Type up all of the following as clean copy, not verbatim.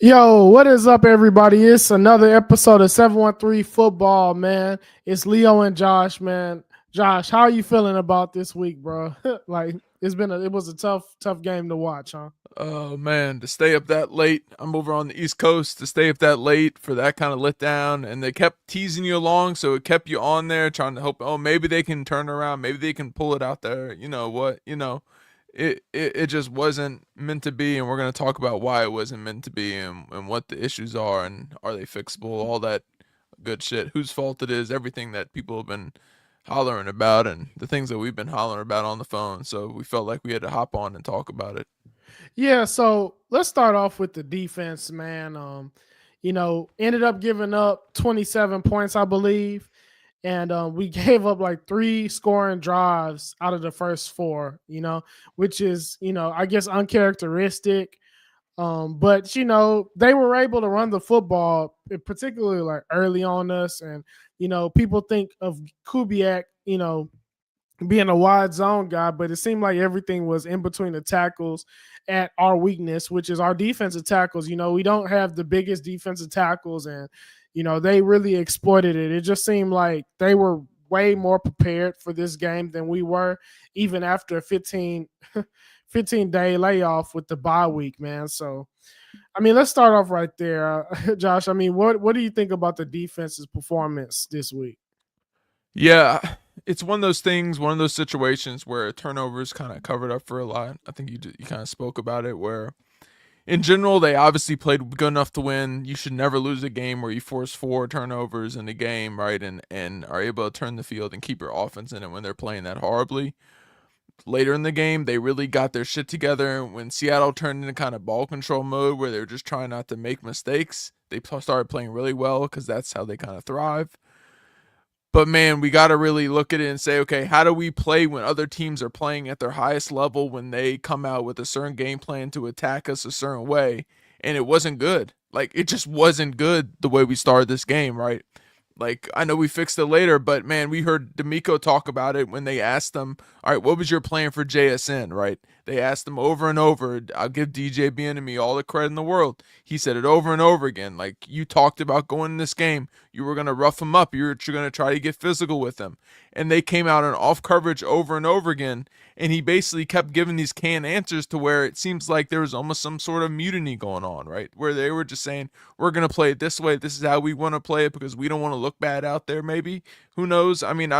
Yo, what is up, everybody? It's another episode of 713 Football, man. It's Leo and Josh, man. Josh, how are you feeling about this week, bro? Like it was a tough game to watch, huh? Oh man, to stay up that late. I'm over on the East Coast to stay up that late for that kind of letdown. And they kept teasing you along, so it kept you on there trying to hope, oh, maybe they can turn around, maybe they can pull it out there. You know what? It just wasn't meant to be, and we're gonna talk about why it wasn't meant to be and what the issues are and are they fixable, all that good shit. Whose fault it is, everything that people have been hollering about and the things that we've been hollering about on the phone. So we felt like we had to hop on and talk about it. Yeah, so let's start off with the defense, man. Ended up giving up 27 points, I believe. And we gave up like 3 scoring drives out of the first 4, which is, I guess uncharacteristic. But they were able to run the football, particularly like early on us. And, people think of Kubiak, being a wide zone guy, but it seemed like everything was in between the tackles at our weakness, which is our defensive tackles. We don't have the biggest defensive tackles, and they really exploited it. It just seemed like they were way more prepared for this game than we were, even after a 15-day layoff with the bye week, man. So, I mean, let's start off right there, Josh. I mean, what do you think about the defense's performance this week? Yeah, it's one of those things, one of those situations where turnovers kind of covered up for a lot. I think you kind of spoke about it where in general they obviously played good enough to win. You should never lose a game where you force 4 turnovers in a game, right? And are able to turn the field and keep your offense in it when they're playing that horribly. Later in the game, they really got their shit together. When Seattle turned into kind of ball control mode where they're just trying not to make mistakes, they started playing really well because that's how they kind of thrive. But man, we got to really look at it and say, okay, how do we play when other teams are playing at their highest level, when they come out with a certain game plan to attack us a certain way? And it wasn't good. Like, it just wasn't good the way we started this game, right? Like, I know we fixed it later, but man, we heard D'Amico talk about it when they asked him, all right, what was your plan for JSN, right? They asked him over and over. I'll give DJ Bieniemy all the credit in the world. He said it over and over again. Like, you talked about going in this game. You were going to rough him up. You're going to try to get physical with him. And they came out on off coverage over and over again. And he basically kept giving these canned answers to where it seems like there was almost some sort of mutiny going on, right? Where they were just saying, we're going to play it this way. This is how we want to play it because we don't want to look bad out there, maybe. Who knows? I mean,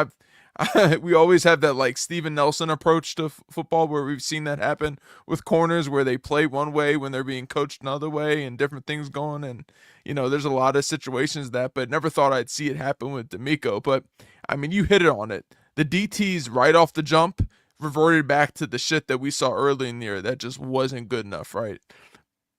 we always have that like Steven Nelson approach to football where we've seen that happen with corners where they play one way when they're being coached another way and different things going. And, there's a lot of situations that, but never thought I'd see it happen with D'Amico. But, I mean, you hit it on it. The DTs right off the jump reverted back to the shit that we saw early in the year. That just wasn't good enough, right?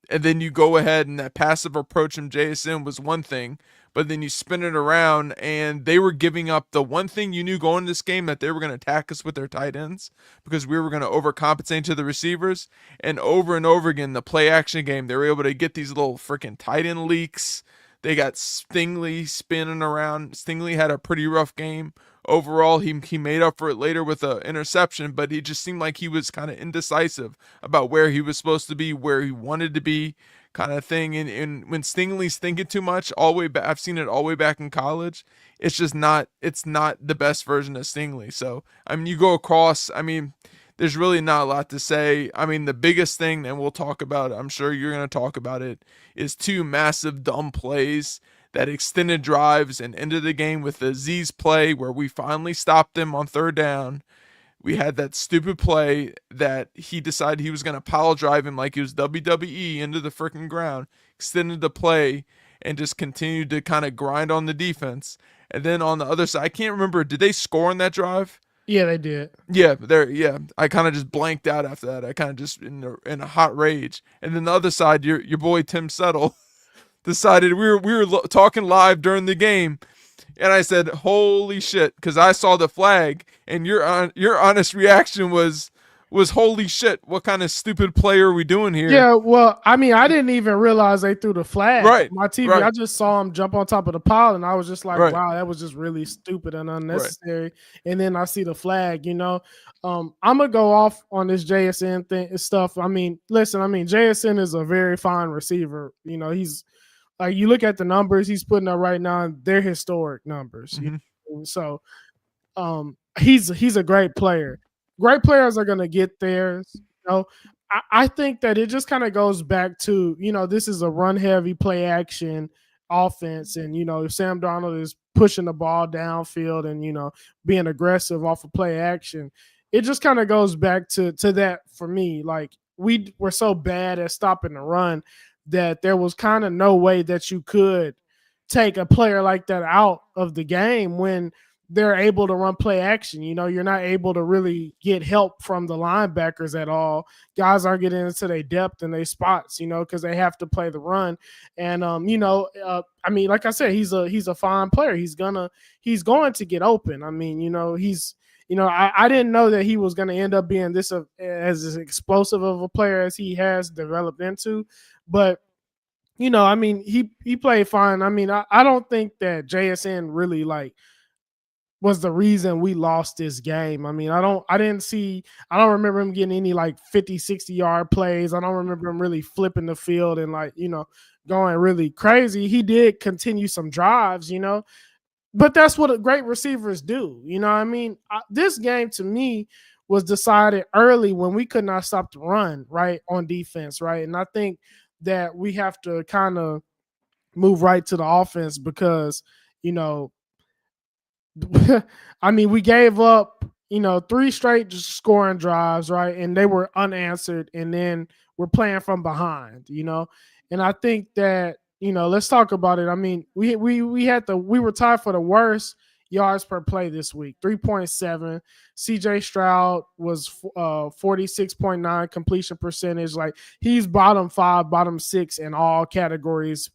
And then you go ahead and that passive approach from JSN was one thing, but then you spin it around and they were giving up the one thing you knew going into this game, that they were going to attack us with their tight ends because we were going to overcompensate to the receivers. And over again, the play action game, they were able to get these little freaking tight end leaks. They got Stingley spinning around. Stingley had a pretty rough game. Overall, he made up for it later with an interception, but he just seemed like he was kind of indecisive about where he was supposed to be, where he wanted to be, kind of thing. And when Stingley's thinking too much, all the way back, I've seen it all the way back in college. It's not the best version of Stingley. So, I mean, you go across, I mean, there's really not a lot to say. I mean, the biggest thing, and we'll talk about it, I'm sure you're going to talk about it, is 2 massive dumb plays that extended drives and ended the game with the Z's play where we finally stopped them on 3rd down. We had that stupid play that he decided he was going to pile drive him like he was WWE into the freaking ground, extended the play, and just continued to kind of grind on the defense. And then on the other side, I can't remember, did they score on that drive? Yeah, they did. Yeah, I kind of just blanked out after that. I kind of just in a hot rage. And then the other side, your boy Tim Settle decided we were talking live during the game, and I said, "Holy shit!" Because I saw the flag, and your honest reaction was, was, holy shit, what kind of stupid play are we doing here? Yeah, well, I mean, I didn't even realize they threw the flag on Right, my TV. I right, just saw him jump on top of the pile, and I was just like, right, "Wow, that was just really stupid and right. unnecessary." And then I see the flag. I'm gonna go off on this JSN thing stuff. I mean, listen, I mean, JSN is a very fine receiver. He's like, you look at the numbers he's putting up right now; they're historic numbers. Hmm. So he's a great player. Great players are gonna get theirs. I think that it just kind of goes back to, this is a run heavy play action offense, and Sam Darnold is pushing the ball downfield and being aggressive off of play action. It just kind of goes back to that for me. Like, we were so bad at stopping the run that there was kind of no way that you could take a player like that out of the game when they're able to run play action. You're not able to really get help from the linebackers at all. Guys aren't getting into their depth and their spots, because they have to play the run. And I mean, like I said, he's a fine player. He's going to get open. I mean, I didn't know that he was going to end up being this as explosive of a player as he has developed into, but I mean, he played fine. I mean, I don't think that JSN really was the reason we lost this game. I mean, I don't remember him getting any like 50, 60-yard plays. I don't remember him really flipping the field and going really crazy. He did continue some drives, but that's what great receivers do. You know what I mean? This game to me was decided early when we could not stop the run, right, on defense, right? And I think that we have to kind of move right to the offense because, I mean, we gave up, 3 straight scoring drives, right? And they were unanswered. And then we're playing from behind, And I think that, let's talk about it. I mean, we were tied for the worst yards per play this week, 3.7. CJ Stroud was 46.9 completion percentage. Like, he's bottom 5, bottom 6 in all categories.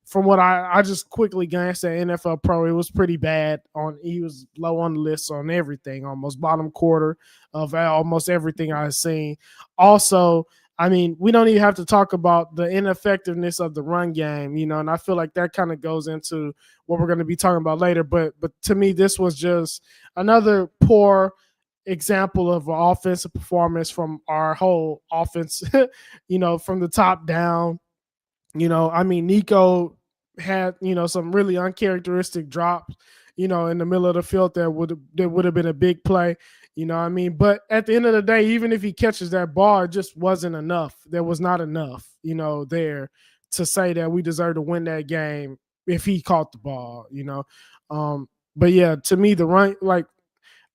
From what I just quickly glanced at NFL Pro, it was pretty bad. He was low on the list on everything, almost bottom quarter of almost everything I've seen. Also, I mean, we don't even have to talk about the ineffectiveness of the run game, and I feel like that kind of goes into what we're going to be talking about later. But to me, this was just another poor example of an offensive performance from our whole offense, from the top down. I mean, Nico had, some really uncharacteristic drops, in the middle of the field that would have been a big play. I mean? But at the end of the day, even if he catches that ball, it just wasn't enough. There was not enough, there to say that we deserve to win that game if he caught the ball, But yeah, to me, the run, like,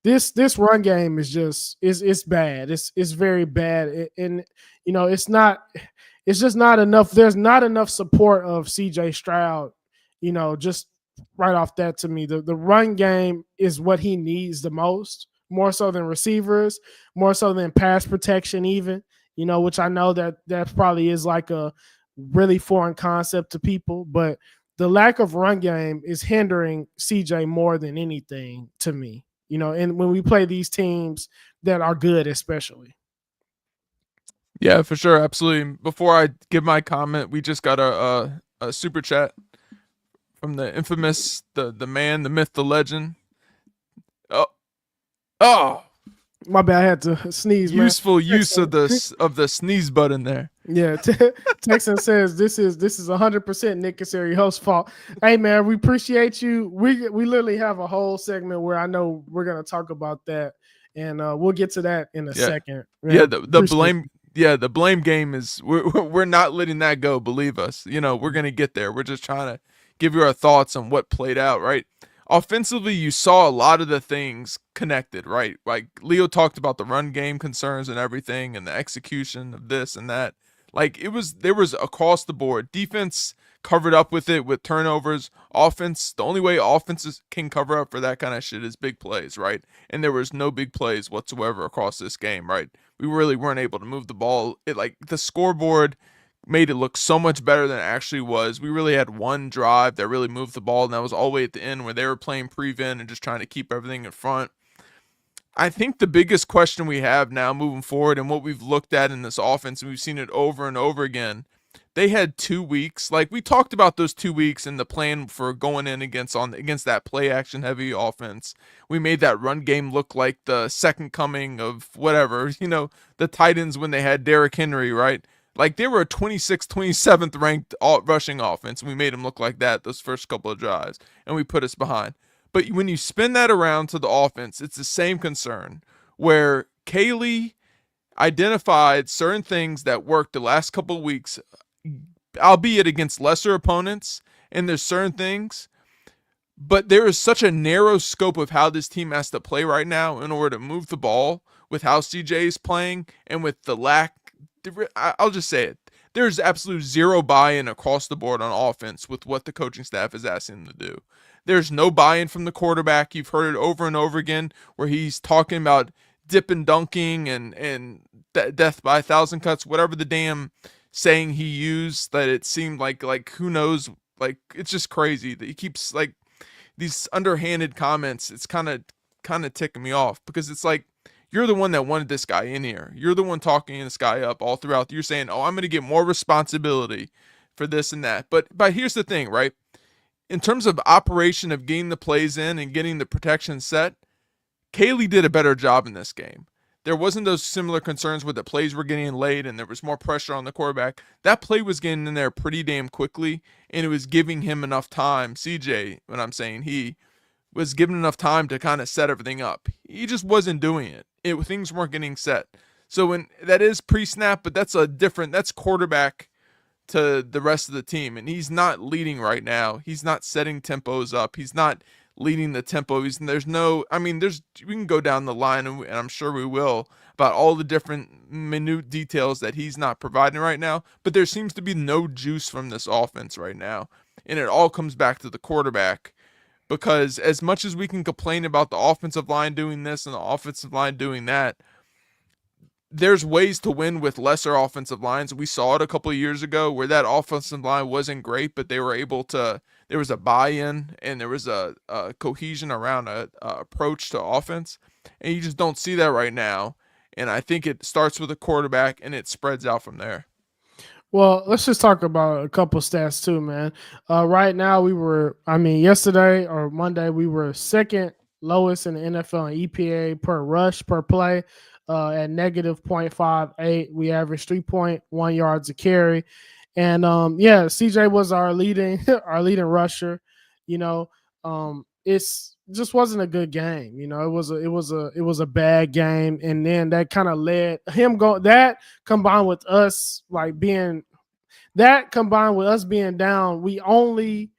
this run game is just it's bad. It's very bad. And it's just not enough. There's not enough support of CJ Stroud, just right off that. To me, the run game is what he needs the most, more so than receivers, more so than pass protection even, which I know that probably is like a really foreign concept to people, but the lack of run game is hindering CJ more than anything to me, and when we play these teams that are good, especially. Yeah, for sure, absolutely. Before I give my comment, we just got a super chat from the infamous, the man, the myth, the legend. Oh, oh, My bad, I had to sneeze, man. useful use of the sneeze button there. Yeah, Texan says this is 100% Nick Casseri host's fault. Hey man, we appreciate you. We literally have a whole segment where I know we're gonna talk about that, and we'll get to that in a second. Man, yeah, the blame. Yeah, the blame game is we're not letting that go. Believe us, we're gonna get there. We're just trying to give you our thoughts on what played out. Right, offensively, you saw a lot of the things connected. Right, like Leo talked about the run game concerns and everything, and the execution of this and that. Like there was across the board. Defense covered up with it with turnovers. Offense, the only way offenses can cover up for that kind of shit is big plays, right? And there was no big plays whatsoever across this game, right? We really weren't able to move the ball. The scoreboard made it look so much better than it actually was. We really had one drive that really moved the ball, and that was all the way at the end where they were playing prevent and just trying to keep everything in front. I think the biggest question we have now moving forward and what we've looked at in this offense, and we've seen it over and over again, they had 2 weeks. Like we talked about those 2 weeks and the plan for going in against that play action heavy offense. We made that run game look like the second coming of whatever, the Titans when they had Derrick Henry, right? Like they were a 26th, 27th ranked rushing offense. And we made them look like that those first couple of drives, and we put us behind. But when you spin that around to the offense, it's the same concern where Kaylee identified certain things that worked the last couple of weeks, albeit against lesser opponents, and there's certain things, but there is such a narrow scope of how this team has to play right now in order to move the ball with how CJ is playing and with the lack. I'll just say it. There's absolute zero buy-in across the board on offense with what the coaching staff is asking them to do. There's no buy-in from the quarterback. You've heard it over and over again where he's talking about dip and dunking and death by a thousand cuts, whatever the damn saying he used, that it seemed like who knows, like it's just crazy that he keeps like these underhanded comments. It's kind of ticking me off because it's like you're the one that wanted this guy in here. You're the one talking this guy up all throughout. You're saying, "Oh, I'm going to get more responsibility for this and that." But here's the thing, right? In terms of operation of getting the plays in and getting the protection set, Kaylee did a better job in this game. There wasn't those similar concerns where the plays were getting laid and there was more pressure on the quarterback. That play was getting in there pretty damn quickly, and it was giving him enough time. CJ, when I'm saying he, was given enough time to kind of set everything up. He just wasn't doing it. Things weren't getting set. So when that is pre-snap, but that's quarterback to the rest of the team, and he's not leading right now. He's not setting tempos up. He's not leading the tempo. We can go down the line, and I'm sure we will, about all the different minute details that he's not providing right now, but there seems to be no juice from this offense right now, and it all comes back to the quarterback, because as much as we can complain about the offensive line doing this and the offensive line doing that, there's ways to win with lesser offensive lines. We saw it a couple of years ago where that offensive line wasn't great, but they were able to, there was a buy-in and there was a cohesion around a approach to offense. And you just don't see that right now. And I think it starts with a quarterback and it spreads out from there. Well, let's just talk about a couple stats too, man. Right now, yesterday or Monday, we were second lowest in the NFL in EPA per rush per play at negative 0.58. We averaged 3.1 yards a carry. And CJ was our leading rusher. It's just wasn't a good game. It was a bad game, and then that kind of led him that combined with us being down. We only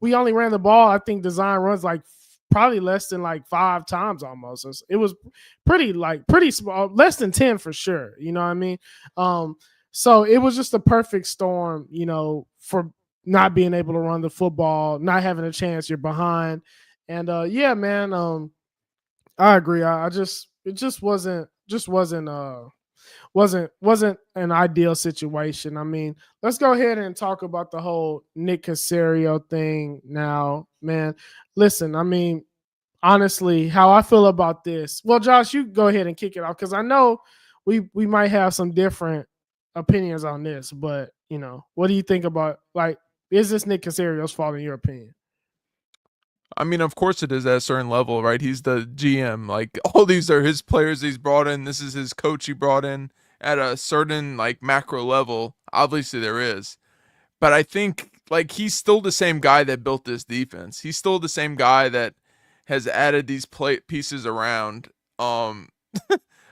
we only ran the ball, I think, design runs probably less than 5 times almost. It was pretty small, less than 10 for sure. You know what I mean? So it was just a perfect storm, for not being able to run the football, not having a chance, you're behind. And man, I agree. It just wasn't an ideal situation. I mean, let's go ahead and talk about the whole Nick Caserio thing now, man. Listen, I mean, honestly, how I feel about this. Well, Josh, you go ahead and kick it off because I know we might have some different opinions on this, but what do you think about, is this Nick Caserio's fault in your opinion? I mean, of course it is at a certain level, right? He's the GM. Like, all these are his players he's brought in. This is his coach he brought in at a certain, macro level. Obviously there is. But I think, he's still the same guy that built this defense. He's still the same guy that has added these pieces around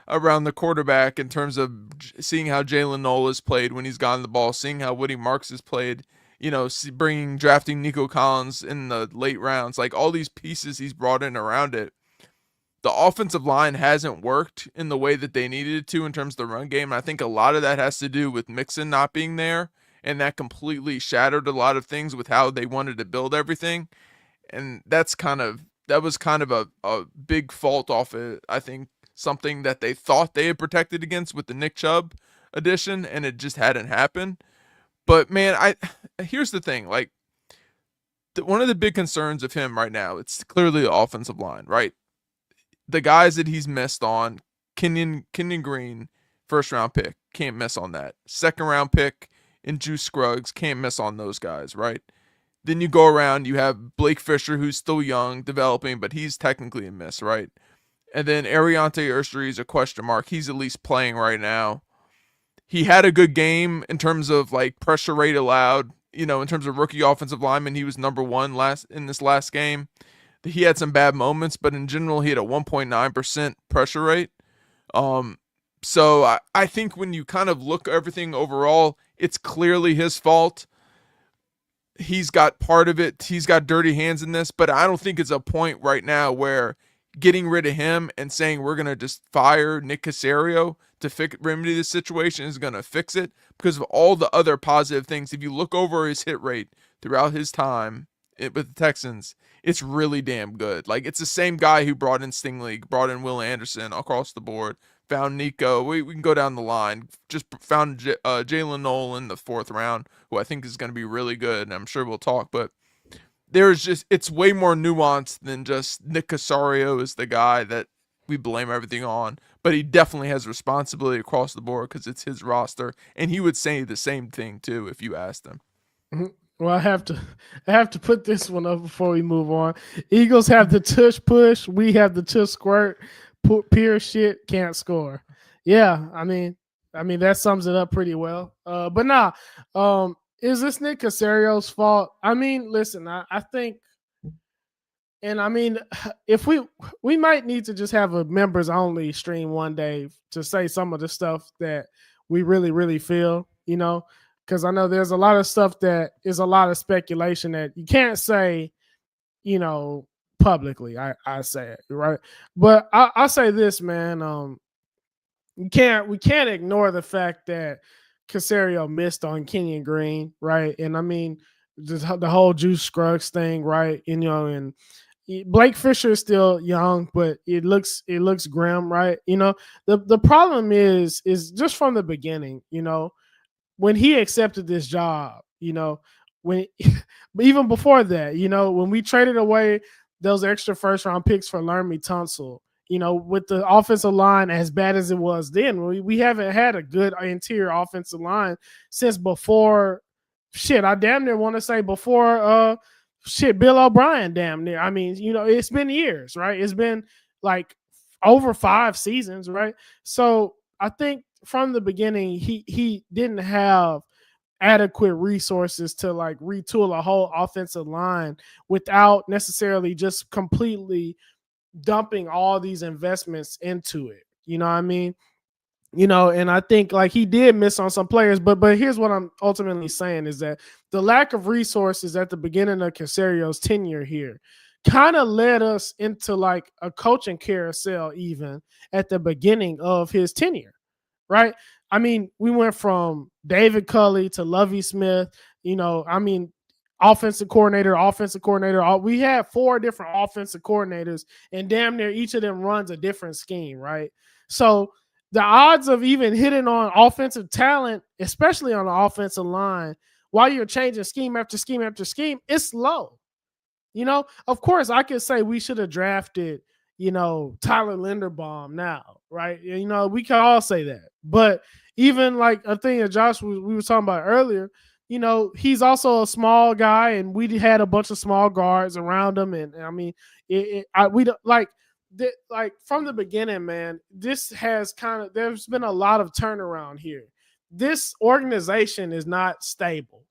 around the quarterback in terms of seeing how Jalen Noel has played when he's gotten the ball, seeing how Woody Marks has played, drafting Nico Collins in the late rounds, all these pieces he's brought in around it. The offensive line hasn't worked in the way that they needed it to in terms of the run game. And I think a lot of that has to do with Mixon not being there, and that completely shattered a lot of things with how they wanted to build everything. And that was kind of a big fault off it. I think something that they thought they had protected against with the Nick Chubb addition, and it just hadn't happened. But man, here's the thing, one of the big concerns of him right now, it's clearly the offensive line, right? the guys that he's missed on, Kenyon Green, first round pick, can't miss on that. Second round pick in Juice Scruggs, can't miss on those guys, right? Then you go around, you have Blake Fisher, who's still young, developing, but he's technically a miss, right? And then Ariante Urstery is a question mark. He's at least playing right now. He had a good game in terms of like pressure rate allowed. In terms of rookie offensive lineman, he was number one in this last game. He had some bad moments, but in general, he had a 1.9% pressure rate. So I think when you kind of look at everything overall, it's clearly his fault. He's got part of it. He's got dirty hands in this, but I don't think it's a point right now where getting rid of him and saying we're going to just fire Nick Caserio to remedy the situation is going to fix it, because of all the other positive things. If you look over his hit rate throughout his time with the Texans, it's really damn good. Like, it's the same guy who brought in Stingley, brought in Will Anderson across the board, found Nico. We can go down the line. Just found Jalen Nolan in the 4th round, who I think is going to be really good, and I'm sure we'll talk. But it's way more nuanced than just Nick Caserio is the guy that we blame everything on. But he definitely has responsibility across the board because it's his roster, and he would say the same thing too if you asked him. Mm-hmm. Well, I have to put this one up before we move on. Eagles have the tush push. We have the tush squirt. Pure shit, can't score. Yeah, I mean that sums it up pretty well. But nah, is this Nick Caserio's fault? I mean, listen, I think, and I mean, if we might need to just have a members only stream one day to say some of the stuff that we really, really feel, because I know there's a lot of stuff that is a lot of speculation that you can't say, publicly. I say it, right? But I say this, man. We can't ignore the fact that Caserio missed on Kenyon Green, right? And I mean, the whole Juice Scruggs thing, right? And Blake Fisher is still young, but it looks grim, right? The problem is just from the beginning, when he accepted this job, when even before that, when we traded away those extra first round picks for Laramie Tunsil, with the offensive line as bad as it was then, we haven't had a good interior offensive line since before. I damn near want to say before Bill O'Brien, damn near. I mean, it's been years, right? It's been like over 5 seasons, right? So I think from the beginning, he didn't have adequate resources to like retool a whole offensive line without necessarily just completely dumping all these investments into it. You know what I mean? And I think like he did miss on some players, but here's what I'm ultimately saying is that the lack of resources at the beginning of Caserio's tenure here kind of led us into like a coaching carousel even at the beginning of his tenure, right? I mean, we went from David Culley to Lovie Smith, offensive coordinator. We had 4 different offensive coordinators, and damn near each of them runs a different scheme, right? So the odds of even hitting on offensive talent, especially on the offensive line, while you're changing scheme after scheme after scheme, it's low. Of course, I could say we should have drafted, Tyler Linderbaum now, right? We can all say that. But even like a thing that Josh we were talking about earlier, he's also a small guy, and we had a bunch of small guards around him. And I mean, we don't like from the beginning, man. This has there's been a lot of turnaround here. This organization is not stable.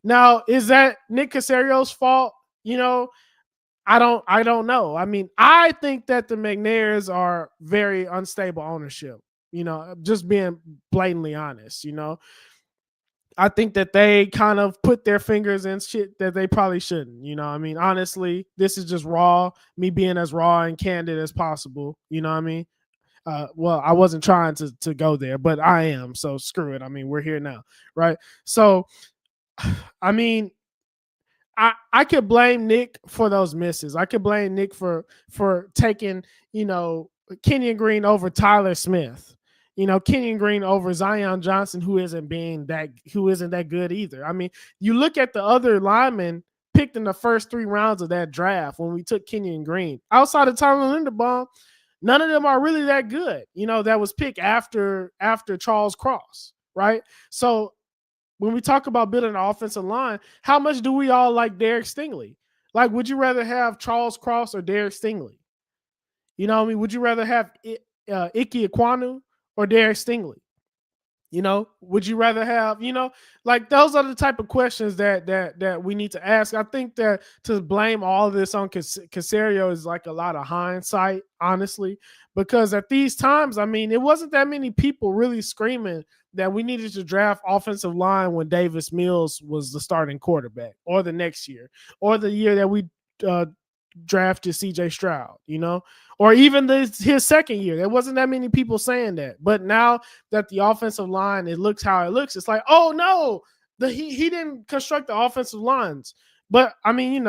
Now is that Nick Caserio's fault? I don't know. I mean, I think that the McNairs are very unstable ownership. Just being blatantly honest. I think that they kind of put their fingers in shit that they probably shouldn't. I mean, honestly, this is just me being as raw and candid as possible. You know what I mean? Well, I wasn't trying to go there, but I am. So screw it. I mean, we're here now, right? So, I mean, I could blame Nick for those misses. I could blame Nick for taking, Kenyon Green over Tyler Smith. Kenyon Green over Zion Johnson, who isn't that good either. I mean, you look at the other linemen picked in the first 3 rounds of that draft when we took Kenyon Green. Outside of Tyler Linderbaum, none of them are really that good. That was picked after Charles Cross, right? So when we talk about building an offensive line, how much do we all like Derek Stingley? Like, would you rather have Charles Cross or Derek Stingley? You know what I mean? Would you rather have Ike Ekwonu or Derek Stingley? Would you rather have, like those are the type of questions that we need to ask. I think that to blame all of this on Caserio is like a lot of hindsight, honestly, because at these times, I mean, it wasn't that many people really screaming that we needed to draft offensive line when Davis Mills was the starting quarterback, or the next year, or the year that we drafted CJ Stroud, or even his second year. There wasn't that many people saying that. But now that the offensive line, it looks how it looks, it's like, oh no, he didn't construct the offensive lines. But I mean,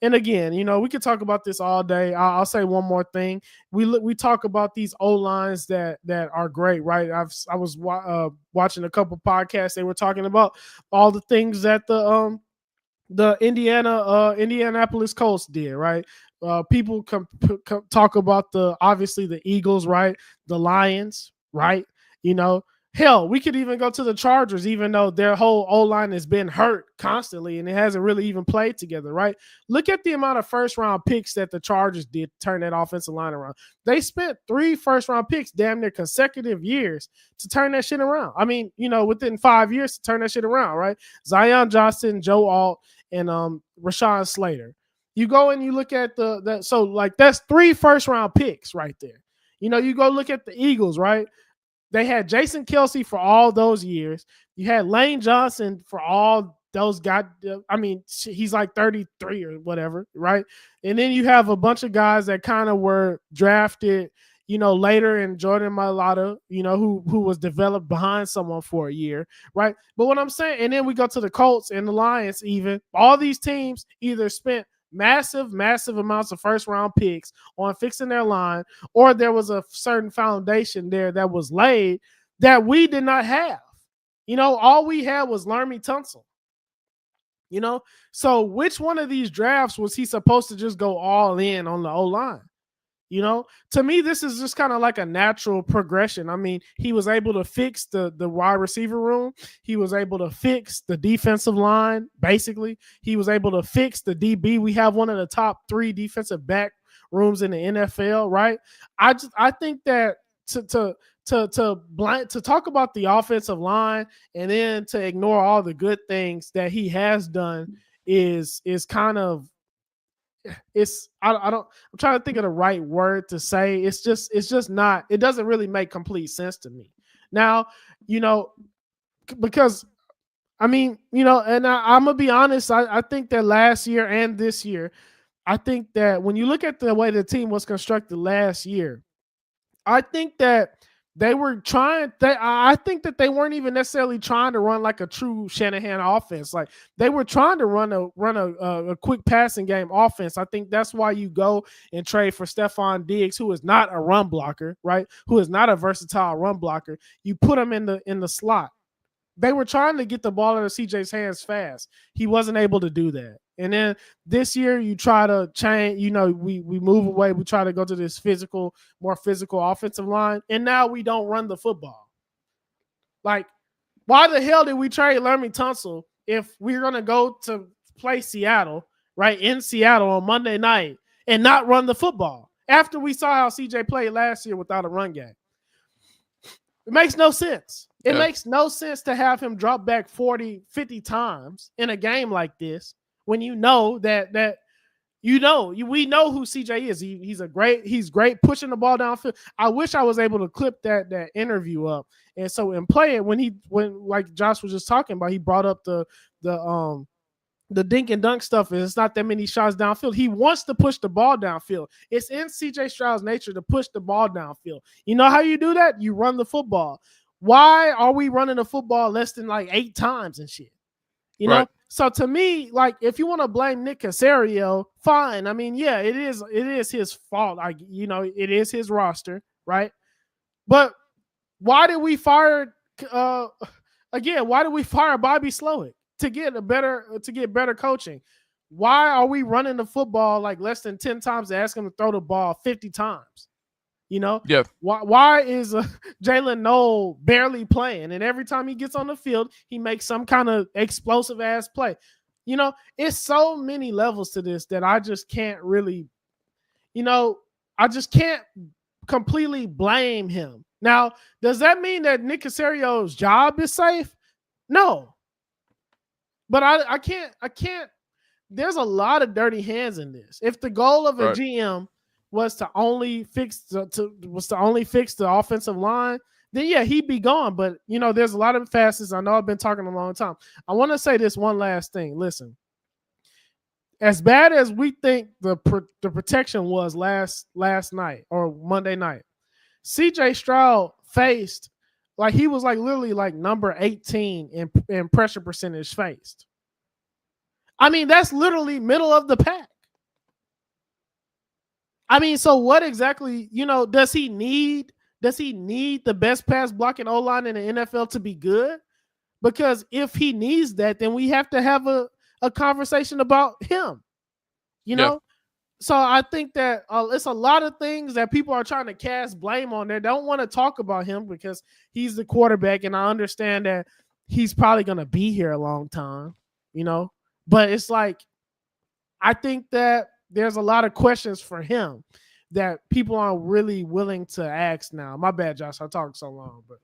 and again, we could talk about this all day. I'll say one more thing. We talk about these O lines that are great, right? I was watching a couple podcasts. They were talking about all the things that the Indianapolis Colts did, right? People talk about obviously the Eagles, right? The Lions, right? Hell, we could even go to the Chargers, even though their whole O-line has been hurt constantly and it hasn't really even played together, right? Look at the amount of first-round picks that the Chargers did to turn that offensive line around. They spent 3 first-round picks damn near consecutive years to turn that shit around. I mean, within 5 years to turn that shit around, right? Zion Johnson, Joe Alt, and Rashawn Slater. You go and you look at so like that's 3 first-round picks right there. You go look at the Eagles, right? They had Jason Kelce for all those years. You had Lane Johnson for all those guys. I mean, he's like 33 or whatever, right? And then you have a bunch of guys that kind of were drafted, later, in Jordan Mailata, who was developed behind someone for a year, right? But what I'm saying, and then we go to the Colts and the Lions even. All these teams either spent massive amounts of first-round picks on fixing their line, or there was a certain foundation there that was laid that we did not have. All we had was Laremy Tunsil. So which one of these drafts was he supposed to just go all in on the O-line? To me, this is just kind of like a natural progression. I mean, he was able to fix the wide receiver room. He was able to fix the defensive line, basically. He was able to fix the DB. We have one of the top 3 defensive back rooms in the NFL, right? I think that to talk about the offensive line and then to ignore all the good things that he has done is kind of, I'm trying to think of the right word to say. It's just not, it doesn't really make complete sense to me. Now, because I mean, and I'm gonna be honest, I think that last year and this year, I think that when you look at the way the team was constructed last year, I think that they were trying. I think that they weren't even necessarily trying to run like a true Shanahan offense. Like they were trying to run a quick passing game offense. I think that's why you go and trade for Stephon Diggs, who is not a run blocker, right? Who is not a versatile run blocker. You put him in the slot. They were trying to get the ball out of CJ's hands fast. He wasn't able to do that. And then this year you try to change, we move away. We try to go to this more physical offensive line. And now we don't run the football. Like, why the hell did we trade Laremy Tunsil if we're going to go to play Seattle, right, in Seattle on Monday night and not run the football after we saw how CJ played last year without a run game? It makes no sense. It makes no sense to have him drop back 40, 50 times in a game like this when we know who CJ is. He's great pushing the ball downfield. I wish I was able to clip that interview up. And so in playing, when like Josh was just talking about, he brought up the dink and dunk stuff, and it's not that many shots downfield. He wants to push the ball downfield. It's in CJ Stroud's nature to push the ball downfield. You know how you do that? You run the football. Why are we running the football less than like 8 times and shit? Right. So to me, like, if you want to blame Nick Caserio, fine. I mean, yeah, it is his fault. It is his roster, right? But why did we fire Bobby Slowick to get better coaching? Why are we running the football like less than 10 times and ask him to throw the ball 50 times? You know, Yeah. why is Jalen Noel barely playing? And every time he gets on the field, he makes some kind of explosive ass play. You know, it's so many levels to this that I just can't really, I just can't completely blame him. Now, does that mean that Nick Caserio's job is safe? No. But I can't. There's a lot of dirty hands in this. If the goal of a GM was to only fix the offensive line, then yeah, he'd be gone. But there's a lot of facets. I know I've been talking a long time. I want to say this one last thing. Listen, as bad as we think the protection was last night or Monday night, CJ Stroud faced he was literally number 18 in pressure percentage faced. I mean, that's literally middle of the pack. I mean, so what exactly, does he need the best pass blocking O-line in the NFL to be good? Because if he needs that, then we have to have a conversation about him. So I think that it's a lot of things that people are trying to cast blame on. They don't want to talk about him because he's the quarterback, and I understand that he's probably going to be here a long time, But it's I think that there's a lot of questions for him that people aren't really willing to ask now. My bad, Josh. I talked so long, but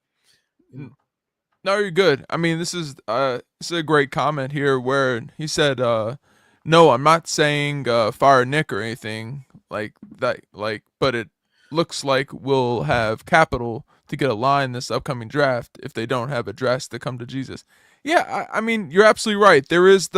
No, you're good. I mean, this is a great comment here where he said, "No, I'm not saying fire Nick or anything like that. But it looks like we'll have capital to get a line this upcoming draft if they don't have a dress to come to Jesus." Yeah, I mean, you're absolutely right. There is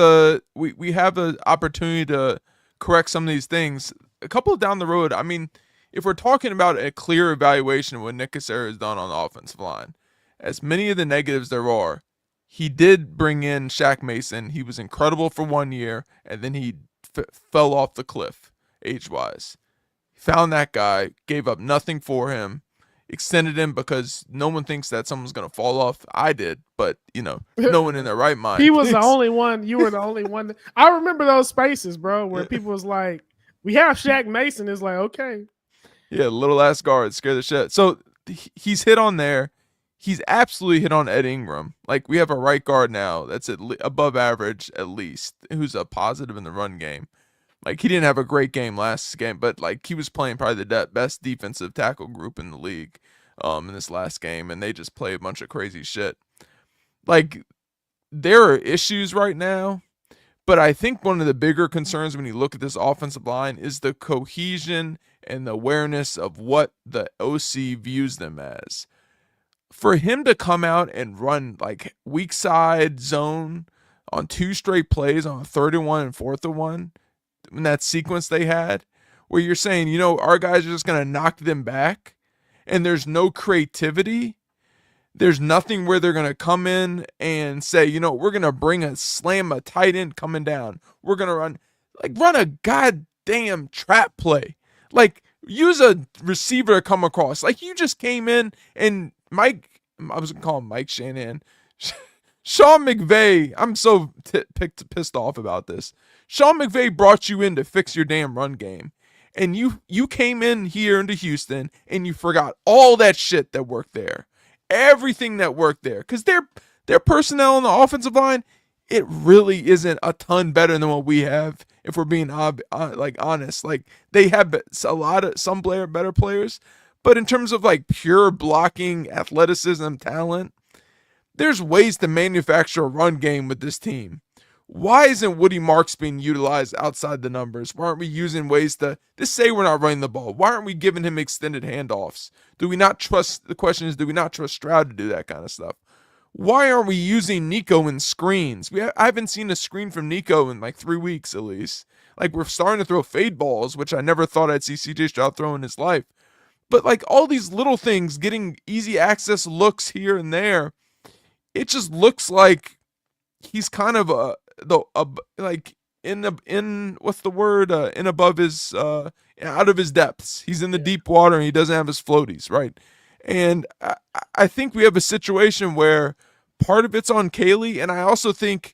we have an opportunity to correct some of these things. A couple down the road, I mean, if we're talking about a clear evaluation of what Nick Caserio has done on the offensive line, as many of the negatives there are, he did bring in Shaq Mason. He was incredible for 1 year, and then he fell off the cliff age-wise. Found that guy, gave up nothing for him, extended him because no one thinks that someone's going to fall off. I did, but, no one in their right mind. He was the only one. You were the only one. I remember those spaces, bro, where people was like, we have Shaq Mason. It's like, okay. Yeah, little ass guard, scare the shit. So he's hit on there. He's absolutely hit on Ed Ingram. We have a right guard now that's above average at least, who's a positive in the run game. He didn't have a great game last game, but he was playing probably the best defensive tackle group in the league in this last game, and they just play a bunch of crazy shit. There are issues right now, but I think one of the bigger concerns when you look at this offensive line is the cohesion and the awareness of what the OC views them as. For him to come out and run weak side zone on 2 straight plays on 3rd-and-1 and 4th-and-1 in that sequence they had, where you're saying, our guys are just going to knock them back and there's no creativity. There's nothing where they're going to come in and say, we're going to slam a tight end coming down. We're going to run a goddamn trap play. Use a receiver to come across. You just came in and I was going to call him Mike Shanahan. Sean McVay, I'm so pissed off about this. Sean McVay brought you in to fix your damn run game. And you came in here into Houston and you forgot all that shit that worked there. Everything that worked there. Because their personnel on the offensive line, it really isn't a ton better than what we have, if we're being honest. They have some better players. But in terms of pure blocking, athleticism, talent, there's ways to manufacture a run game with this team. Why isn't Woody Marks being utilized outside the numbers? Why aren't we using ways to just say we're not running the ball? Why aren't we giving him extended handoffs? The question is, do we not trust Stroud to do that kind of stuff? Why aren't we using Nico in screens? I haven't seen a screen from Nico in 3 weeks at least. We're starting to throw fade balls, which I never thought I'd see CJ Stroud throw in his life. But all these little things, getting easy access looks here and there, it just looks like he's kind of in above his out of his depths. He's in the deep water and he doesn't have his floaties, right? And I think we have a situation where part of it's on Kaylee, and I also think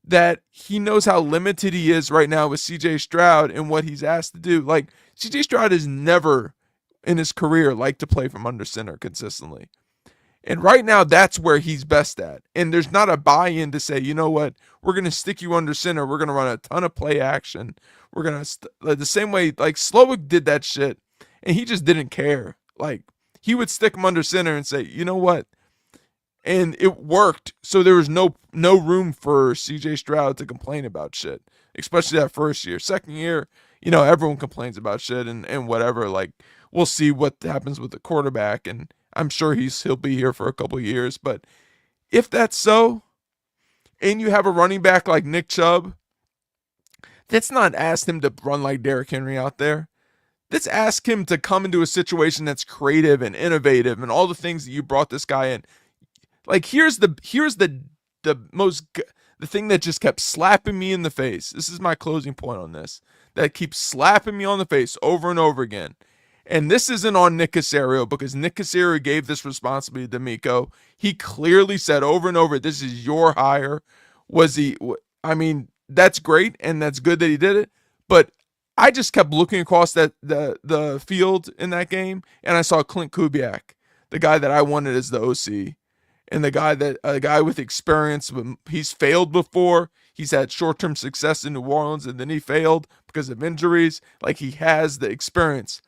that he knows how limited he is right now with CJ Stroud and what he's asked to do. Like, CJ Stroud has never in his career liked to play from under center consistently. And right now, that's where he's best at. And there's not a buy-in to say, you know what, we're going to stick you under center. We're going to run a ton of play action. We're going to, the same way, like Slowick did that shit, and he just didn't care. Like, he would stick him under center and say, you know what? And it worked. So there was no room for CJ Stroud to complain about shit, especially that first year. Second year, everyone complains about shit and whatever. Like, we'll see what happens with the quarterback, and I'm sure he'll be here for a couple of years. But if that's so, and you have a running back like Nick Chubb, let's not ask him to run like Derrick Henry out there. Let's ask him to come into a situation that's creative and innovative and all the things that you brought this guy in. Like, here's the thing that just kept slapping me in the face. This is my closing point on this. That keeps slapping me on the face over and over again. And this isn't on Nick Caserio, because Nick Caserio gave this responsibility to Miko. He clearly said over and over, this is your hire. That's great, and that's good that he did it. But I just kept looking across the field in that game, and I saw Clint Kubiak, the guy that I wanted as the OC. And a guy with experience. He's failed before. He's had short-term success in New Orleans, and then he failed because of injuries. Like, he has the experience.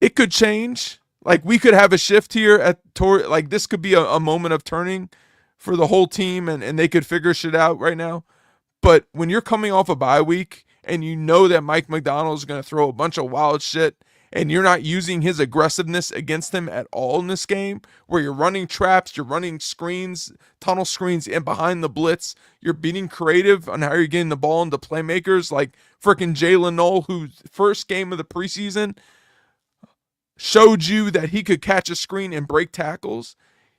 It could change. Like, we could have a shift here like, this could be a moment of turning for the whole team, and they could figure shit out right now. But when you're coming off a bye week and you know that Mike McDonald is going to throw a bunch of wild shit, and you're not using his aggressiveness against him at all in this game, where you're running traps, you're running screens, tunnel screens in behind the blitz, you're being creative on how you're getting the ball into playmakers like freaking Jalen Knoll, whose first game of the preseason showed you that he could catch a screen and break tackles.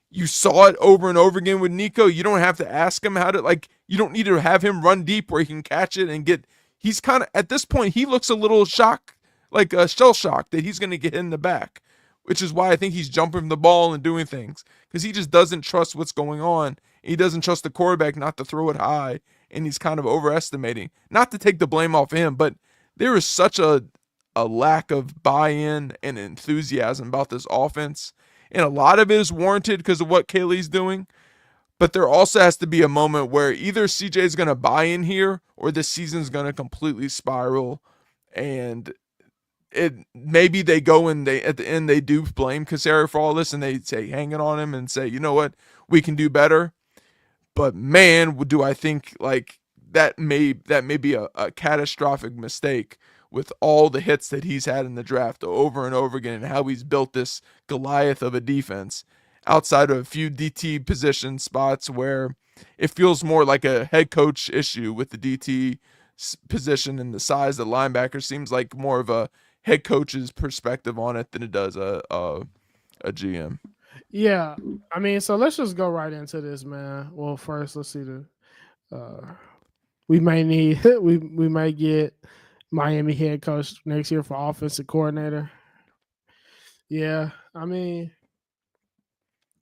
You saw it over and over again with Nico. You don't have to ask him how to, like, you don't need to have him run deep where he can catch it and he's kind of, at this point, he looks a little shocked, like a shell shock that he's going to get in the back, which is why I think he's jumping from the ball and doing things, because he just doesn't trust what's going on. He doesn't trust the quarterback not to throw it high, and he's kind of overestimating. Not to take the blame off him, but there is such a lack of buy-in and enthusiasm about this offense, and a lot of it is warranted because of what Kaylee's doing. But there also has to be a moment where either CJ is going to buy in here, or this season's going to completely spiral, and maybe they go and at the end they do blame Caserio for all this, and they say hang it on him and say, you know what, we can do better. But man, do I think like that may be a catastrophic mistake with all the hits that he's had in the draft over and over again, and how he's built this Goliath of a defense outside of a few DT position spots where it feels more like a head coach issue with the DT position, and the size of the linebacker seems like more of a head coach's perspective on it than it does a GM. Yeah, I mean, so let's just go right into this, man. Well, first, let's see we might get Miami head coach next year for offensive coordinator. Yeah, I mean,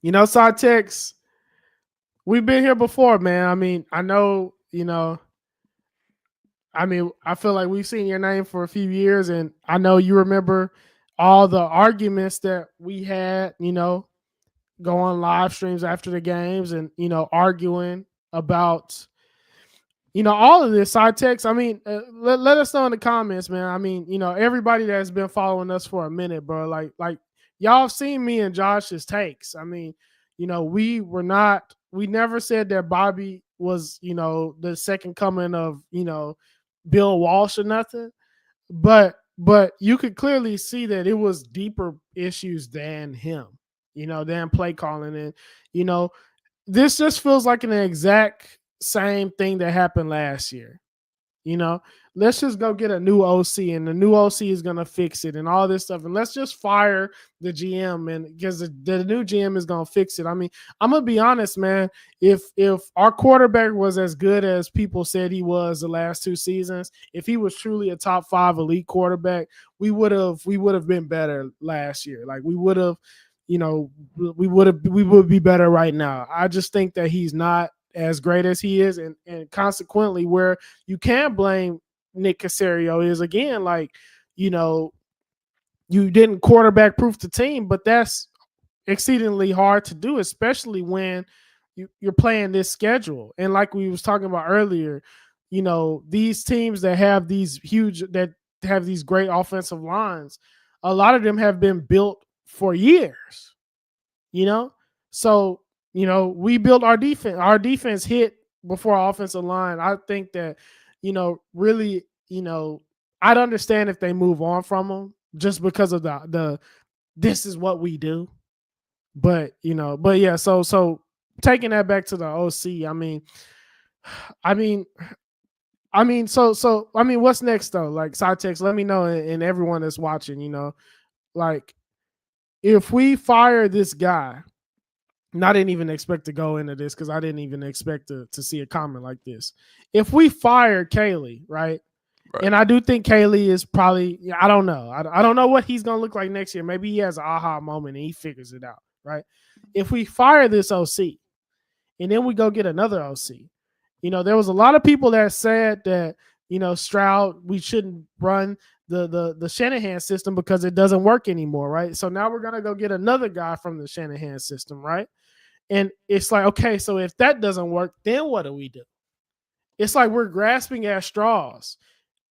Sartex, we've been here before, man. I mean, I know, I feel like we've seen your name for a few years, and I know you remember all the arguments that we had, go on live streams after the games and, arguing about, all of this. Sartex, I mean, let us know in the comments, man. I mean, everybody that's been following us for a minute, bro, like y'all have seen me and Josh's takes. I mean, we never said that Bobby was, the second coming of, Bill Walsh or nothing, but you could clearly see that it was deeper issues than him, than play calling. And, this just feels like an exact same thing that happened last year. Let's just go get a new OC, and the new OC is going to fix it and all this stuff. And let's just fire the GM, and because the new GM is going to fix it. I mean, I'm going to be honest, man. If our quarterback was as good as people said he was the last two seasons, if he was truly a top 5 elite quarterback, we would have been better last year. Like we would have, we would be better right now. I just think that he's not. as great as he is, and consequently, where you can blame Nick Caserio is again, like, you know, you didn't quarterback proof the team, but that's exceedingly hard to do, especially when you're playing this schedule. And like we was talking about earlier, you know, these teams that have these great offensive lines, a lot of them have been built for years, you know? So, you know, we built our defense. Our defense hit before our offensive line. I think that, you know, really, you know, I'd understand if they move on from them just because of the this is what we do. But, you know, but yeah, so taking that back to the OC, I mean, what's next though? Like, Cytex, let me know, and everyone that's watching, you know, like, if we fire this guy, and I didn't even expect to go into this because I didn't even expect to see a comment like this. If we fire Kaylee, right? And I do think Kaylee is probably, I don't know. I don't know what he's going to look like next year. Maybe he has an aha moment and he figures it out, right? If we fire this OC and then we go get another OC, you know, there was a lot of people that said that, you know, Stroud, we shouldn't run the Shanahan system because it doesn't work anymore, right? So now we're going to go get another guy from the Shanahan system, right? And it's like, okay, so if that doesn't work, then what do we do? It's like we're grasping at straws.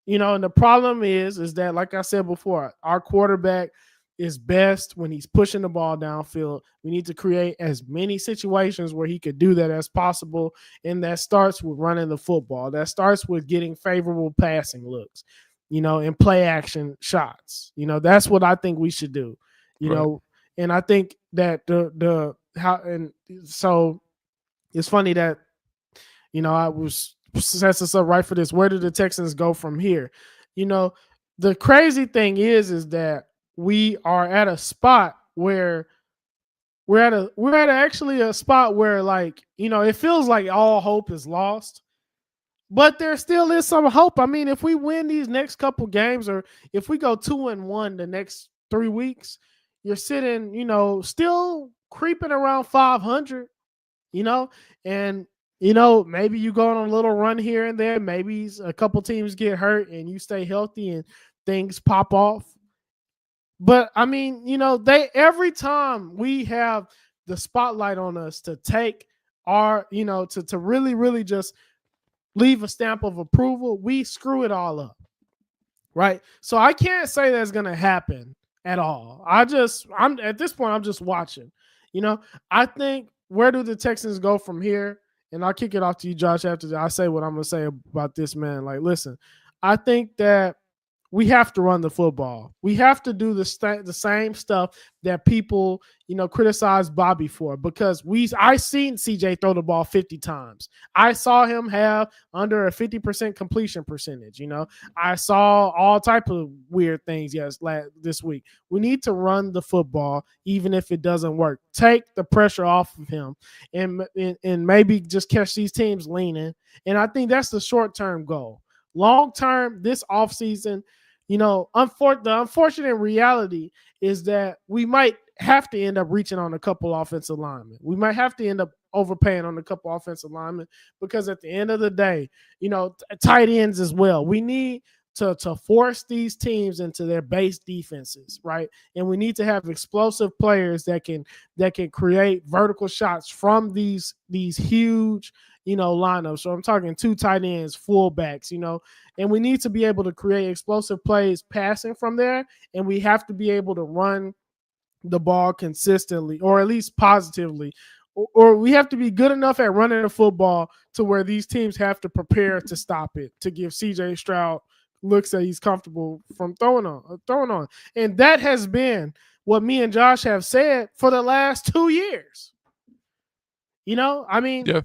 You know, and the problem is that, like I said before, our quarterback is best when he's pushing the ball downfield. We need to create as many situations where he could do that as possible. And that starts with running the football. That starts with getting favorable passing looks, you know, and play action shots. You know, that's what I think we should do, you know, and I think that so it's funny that, you know, I was sets us up right for this. Where do the Texans go from here? You know, the crazy thing is that we are at a spot where we're at actually a spot where, like, you know, it feels like all hope is lost, but there still is some hope. I mean, if we win these next couple games, or if we go 2-1 the next 3 weeks, you're sitting, you know, still creeping around 500, you know, and you know, maybe you go on a little run here and there. Maybe a couple teams get hurt and you stay healthy and things pop off. But I mean, you know, every time we have the spotlight on us to take our, you know, to really, really just leave a stamp of approval, we screw it all up. Right. So I can't say that's going to happen at all. I'm at this point, I'm just watching. You know, I think, where do the Texans go from here? And I'll kick it off to you, Josh, after I say what I'm going to say about this, man. Like, listen, I think that we have to run the football. We have to do the same stuff that people, you know, criticize Bobby for, because I seen CJ throw the ball 50 times. I saw him have under a 50% completion percentage. You know, I saw all type of weird things this week. We need to run the football, even if it doesn't work. Take the pressure off of him, and maybe just catch these teams leaning. And I think that's the short-term goal. Long-term, this offseason, you know, the unfortunate reality is that we might have to end up reaching on a couple offensive linemen. We might have to end up overpaying on a couple offensive linemen, because at the end of the day, you know, tight ends as well. We need to force these teams into their base defenses, right? And we need to have explosive players that can create vertical shots from these huge, you know, lineups. So I'm talking 2 tight ends, fullbacks, you know, and we need to be able to create explosive plays passing from there. And we have to be able to run the ball consistently, or at least positively, or we have to be good enough at running the football to where these teams have to prepare to stop it, to give CJ Stroud looks that he's comfortable from throwing on. And that has been what me and Josh have said for the last 2 years. You know, I mean, yeah.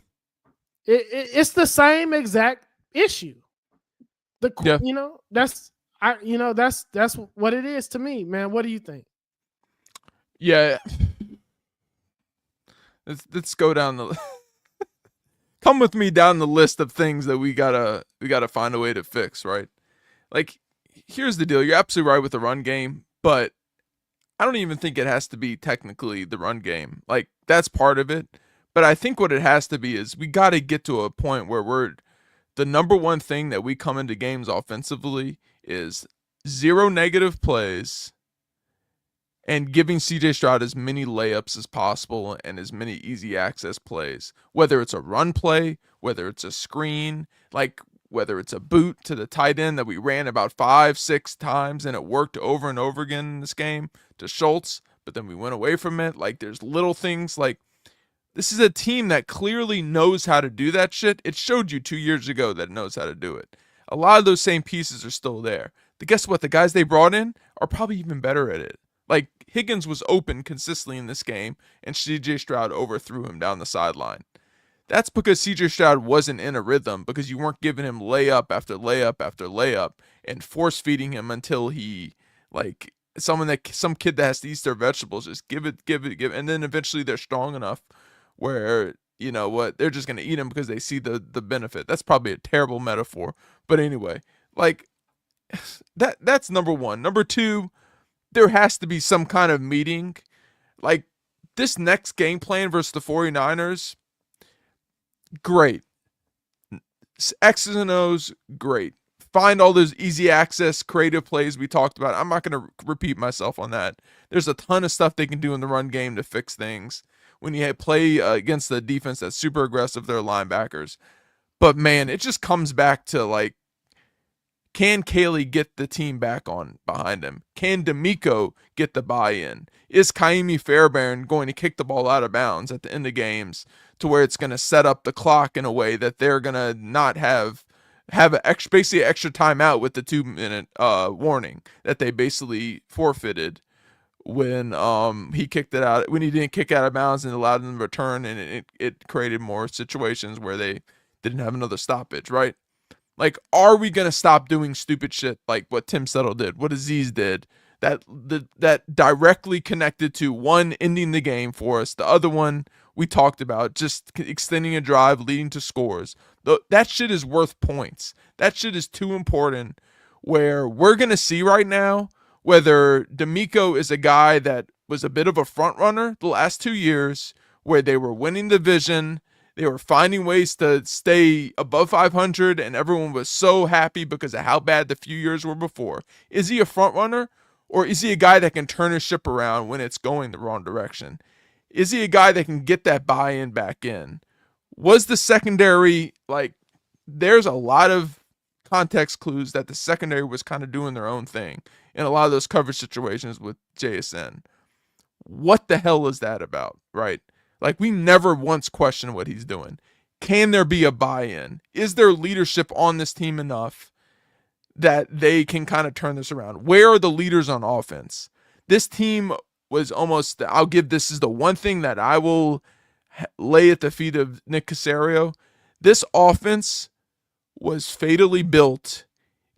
It's the same exact issue. You know, that's what it is to me, man. What do you think? Yeah. Let's go down the come with me down the list of things that we gotta find a way to fix, right? Like, here's the deal. You're absolutely right with the run game, but I don't even think it has to be technically the run game. Like, that's part of it. But I think what it has to be is we got to get to a point where we're the number one thing that we come into games offensively is 0 negative plays and giving CJ Stroud as many layups as possible and as many easy access plays, whether it's a run play, whether it's a screen, like whether it's a boot to the tight end that we ran about 5-6 times and it worked over and over again in this game to Schultz, but then we went away from it. Like there's little things like this is a team that clearly knows how to do that shit. It showed you 2 years ago that it knows how to do it. A lot of those same pieces are still there. But guess what? The guys they brought in are probably even better at it. Like Higgins was open consistently in this game, and CJ Stroud overthrew him down the sideline. That's because CJ Stroud wasn't in a rhythm because you weren't giving him layup after layup after layup and force feeding him until he like some kid that has to eat their vegetables just give it, and then eventually they're strong enough where you know what they're just gonna eat him because they see the benefit. That's probably a terrible metaphor, but anyway, like that's number one. Number two, there has to be some kind of meeting. Like this next game plan versus the 49ers, great. X's and O's, great. Find all those easy access, creative plays we talked about. I'm not going to repeat myself on that. There's a ton of stuff they can do in the run game to fix things when you play against the defense that's super aggressive, their linebackers. But man, it just comes back to like, can Caley get the team back on behind him? Can D'Amico get the buy-in? Is Kaimi Fairbairn going to kick the ball out of bounds at the end of games to where it's going to set up the clock in a way that they're going to not have basically extra timeout with the 2-minute warning that they basically forfeited when he kicked it out, when he didn't kick out of bounds and allowed them to return, and it created more situations where they didn't have another stoppage, right? Like, are we going to stop doing stupid shit like what Tim Settle did, what Aziz did, that directly connected to one, ending the game for us, the other one we talked about, just extending a drive leading to scores. That shit is worth points. That shit is too important where we're going to see right now whether D'Amico is a guy that was a bit of a front runner the last 2 years where they were winning the division. They were finding ways to stay above 500, and everyone was so happy because of how bad the few years were before. Is he a front runner, or is he a guy that can turn his ship around when it's going the wrong direction? Is he a guy that can get that buy-in back in? Was the secondary, like, there's a lot of context clues that the secondary was kind of doing their own thing in a lot of those coverage situations with JSN. What the hell is that about, right? Like, we never once questioned what he's doing. Can there be a buy-in? Is there leadership on this team enough that they can kind of turn this around? Where are the leaders on offense? This team was almost, this is the one thing that I will lay at the feet of Nick Caserio. This offense was fatally built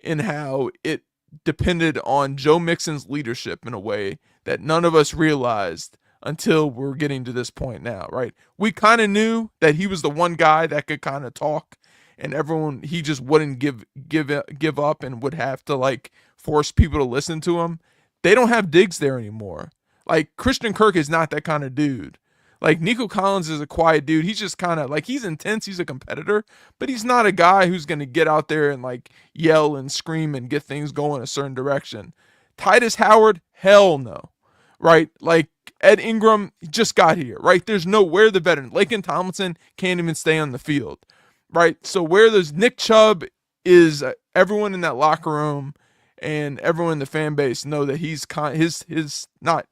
in how it depended on Joe Mixon's leadership in a way that none of us realized until we're getting to this point now, right? We kind of knew that he was the one guy that could kind of talk, and everyone, he just wouldn't give up and would have to like force people to listen to him. They don't have Diggs there anymore. Like, Christian Kirk is not that kind of dude. Like, Nico Collins is a quiet dude. He's just kind of like, he's intense. He's a competitor, but he's not a guy who's going to get out there and like yell and scream and get things going a certain direction. Titus Howard, hell no. Right? Like, Ed Ingram just got here, right? There's nowhere the veteran. Laken Tomlinson can't even stay on the field, right? So where there's Nick Chubb is everyone in that locker room and everyone in the fan base know that he's not going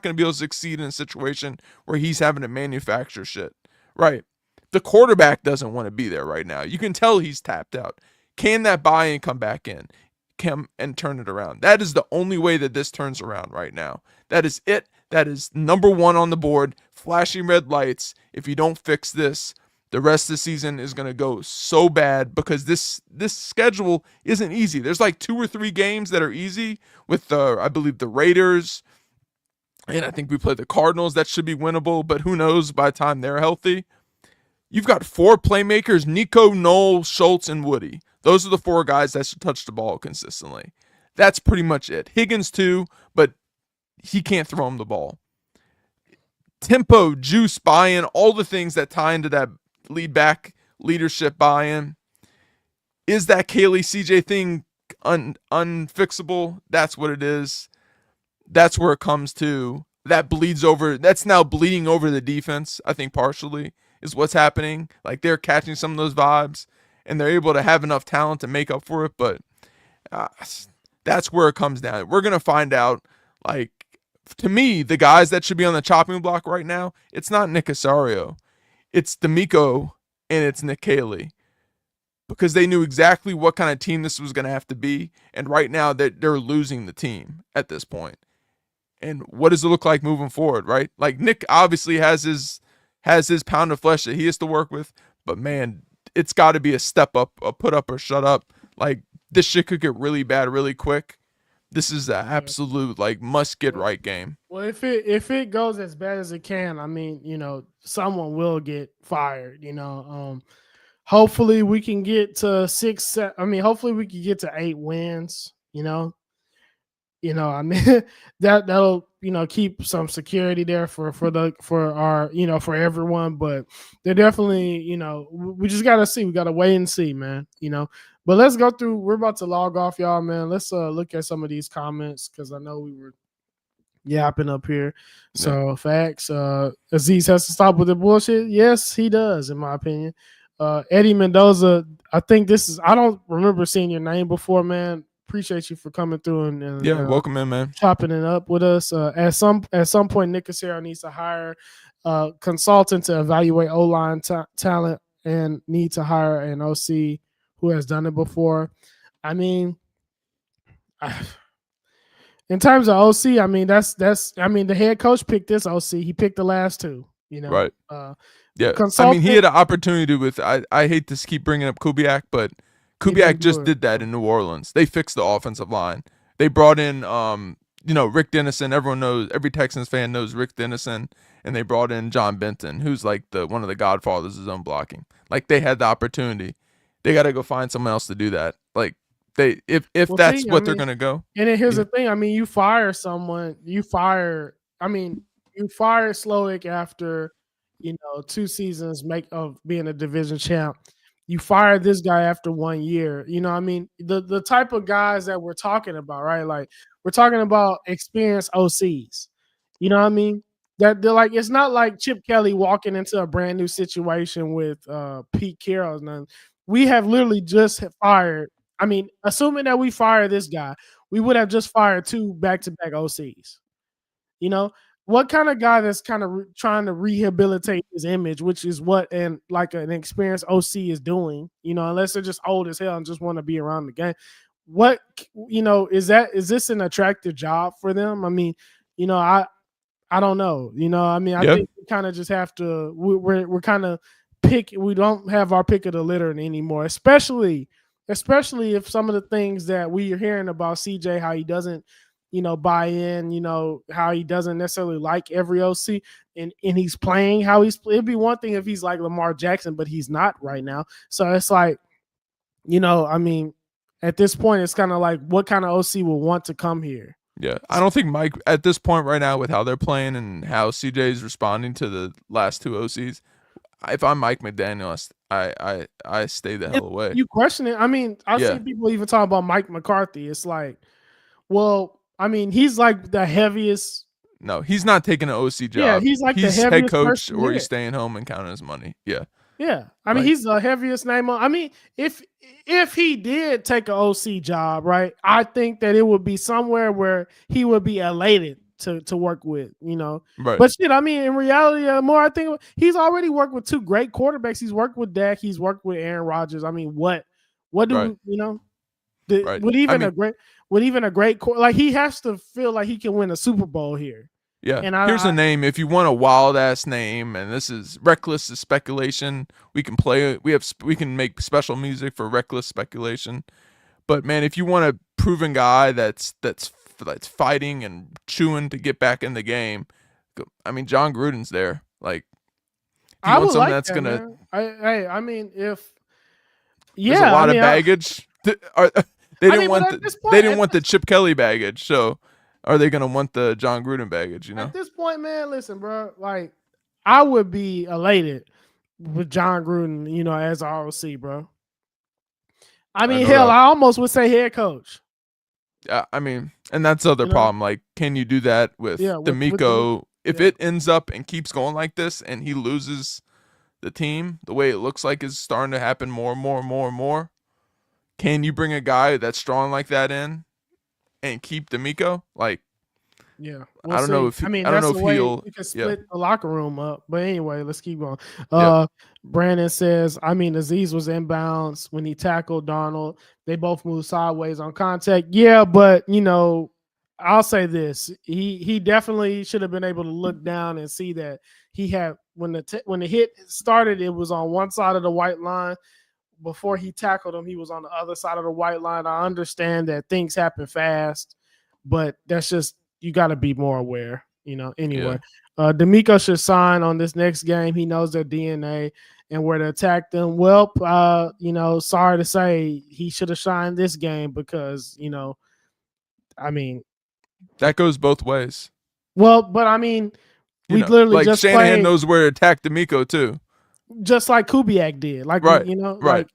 to be able to succeed in a situation where he's having to manufacture shit, right? The quarterback doesn't want to be there right now. You can tell he's tapped out. Can that buy-in come back in? Come and turn it around. That is the only way that this turns around right now. That is it. That is number one on the board. Flashing red lights. If you don't fix this, the rest of the season is going to go so bad because this schedule isn't easy. There's like 2 or 3 games that are easy with I believe the Raiders, and I think we play the Cardinals. That should be winnable, but who knows by the time they're healthy. You've got 4 playmakers: Nico, Noel, Schultz, and Woody. Those are the 4 guys that should touch the ball consistently. That's pretty much it. Higgins too, but he can't throw him the ball. tempo, juice, buy-in, all the things that tie into that lead back leadership buy-in. Is that Kaylee CJ thing unfixable? That's what it is. That's where it comes to. That bleeds over. That's now bleeding over the defense, I think, partially is what's happening. Like, they're catching some of those vibes, and they're able to have enough talent to make up for it. But that's where it comes down. We're going to find out, like, to me, the guys that should be on the chopping block right now, it's not Nick Casario. It's D'Amico and it's Nick Caley. Because they knew exactly what kind of team this was going to have to be. And right now, they're losing the team at this point. And what does it look like moving forward, right? Like, Nick obviously has his pound of flesh that he has to work with. But, man, it's got to be a step up, a put up or shut up. Like, this shit could get really bad really quick. This is an absolute, like, must-get-right game. Well, if it goes as bad as it can, I mean, someone will get fired, Hopefully we can get to 6. Hopefully we can get to 8 wins. I mean, that'll keep some security there for everyone. But they're definitely we just gotta see. We gotta wait and see, man. But let's go through. We're about to log off, y'all, man. Let's look at some of these comments because I know we were yapping up here. So facts. Aziz has to stop with the bullshit. Yes, he does, in my opinion. Eddie Mendoza, I think I don't remember seeing your name before, man. Appreciate you for coming through and welcome in, man. Chopping it up with us. At some point, Nick Casario needs to hire a consultant to evaluate O-line talent and need to hire an OC who has done it before. I mean, in terms of OC, I mean the head coach picked this OC. He picked the last two. Right. Yeah, I mean, he had an opportunity with. I hate to keep bringing up Kubiak, but Kubiak just did that in New Orleans. They fixed the offensive line. They brought in, Rick Dennison. Everyone knows, every Texans fan knows Rick Dennison, and they brought in John Benton, who's like one of the godfathers of zone blocking. Like, they had the opportunity. They got to go find someone else to do that. Like, if that's what they're gonna go. And then here's the thing. I mean, you fire someone. You fire Slowick after 2 seasons of being a division champ. You fire this guy after 1 year. The type of guys that we're talking about, right? Like, we're talking about experienced OCs. You know what I mean? That they're like, it's not like Chip Kelly walking into a brand new situation with Pete Carroll. None. We have literally just fired. I mean, assuming that we fire this guy, we would have just fired 2 back-to-back OCs. What kind of guy that's kind of trying to rehabilitate his image, which is what an experienced OC is doing, unless they're just old as hell and just want to be around the game. What, is this an attractive job for them? I mean, I don't know. I think we kind of just have to, we're kind of we don't have our pick of the litter anymore, especially if some of the things that we are hearing about CJ, how he doesn't, buy in, how he doesn't necessarily like every OC and he's playing how it'd be one thing if he's like Lamar Jackson, but he's not right now. So it's like, at this point, it's kind of like, what kind of OC will want to come here? Yeah. I don't think Mike at this point right now with how they're playing and how CJ is responding to the last 2 OCs, if I'm Mike McDaniel, I stay the hell away. You question it. I mean, I've seen people even talk about Mike McCarthy. It's like, well, I mean, he's like the heaviest. No, he's not taking an OC job. Yeah, he's like the heaviest head coach, or here. He's staying home and counting his money. Yeah. Yeah. I mean, he's the heaviest name. I mean, if he did take an OC job, right, I think that it would be somewhere where he would be elated to work with, Right. But shit, I mean, in reality, more I think he's already worked with 2 great quarterbacks. He's worked with Dak. He's worked with Aaron Rodgers. I mean, what do right. Would even a great like he has to feel like he can win a Super Bowl here. Yeah. And here's a name. If you want a wild ass name, and this is reckless is speculation, we can play it. We can make special music for reckless speculation. But man, if you want a proven guy that's fighting and chewing to get back in the game, I mean, John Gruden's there. Like, if you want something that's gonna. I mean, if there's a lot of baggage. They didn't want the Chip Kelly baggage. So, are they gonna want the John Gruden baggage? At this point, man, listen, bro. Like, I would be elated with John Gruden, as our OC, bro. I mean, no hell, doubt. I almost would say head coach. Yeah, I mean, and that's the other problem. Like, can you do that with D'Amico? If it ends up and keeps going like this, and he loses the team the way it looks like is starting to happen more and more and more and more, can you bring a guy that's strong like that in and keep D'Amico? Like, yeah, I don't know if that's the way he'll. you can split the locker room up. But anyway, let's keep going. Yeah. Brandon says, Aziz was inbounds when he tackled Darnold. They both moved sideways on contact. Yeah, but I'll say this: he definitely should have been able to look down and see that he had when the hit started, it was on one side of the white line. Before he tackled him, he was on the other side of the white line. I understand that things happen fast, but that's just, you got to be more aware, anyway. D'Amico should sign on this next game. He knows their DNA and where to attack them. Well, sorry to say, he should have shined this game because, I mean, that goes both ways. Well, but I mean, we literally just Shanahan knows where to attack D'Amico too, just like Kubiak did. Like, right. Like,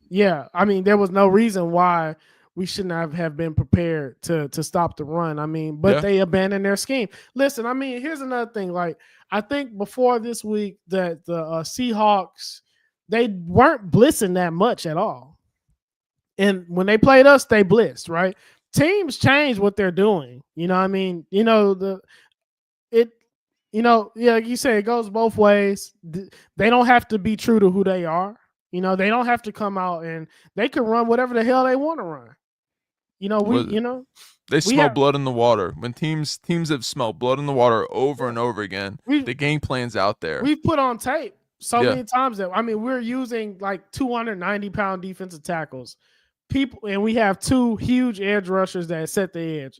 yeah. I mean, there was no reason why we shouldn't have been prepared to stop the run. I mean, but they abandoned their scheme. Listen, I mean, here's another thing. Like, I think before this week that the Seahawks, they weren't blitzing that much at all. And when they played us, they blitzed, right? Teams change what they're doing. You know what I mean? Like you say, it goes both ways. They don't have to be true to who they are. They don't have to come out and they can run whatever the hell they want to run. They smell blood in the water. When teams have smelled blood in the water over and over again, the game plan's out there. We've put on tape so many times that, we're using like 290-pound defensive tackles. And we have two huge edge rushers that set the edge.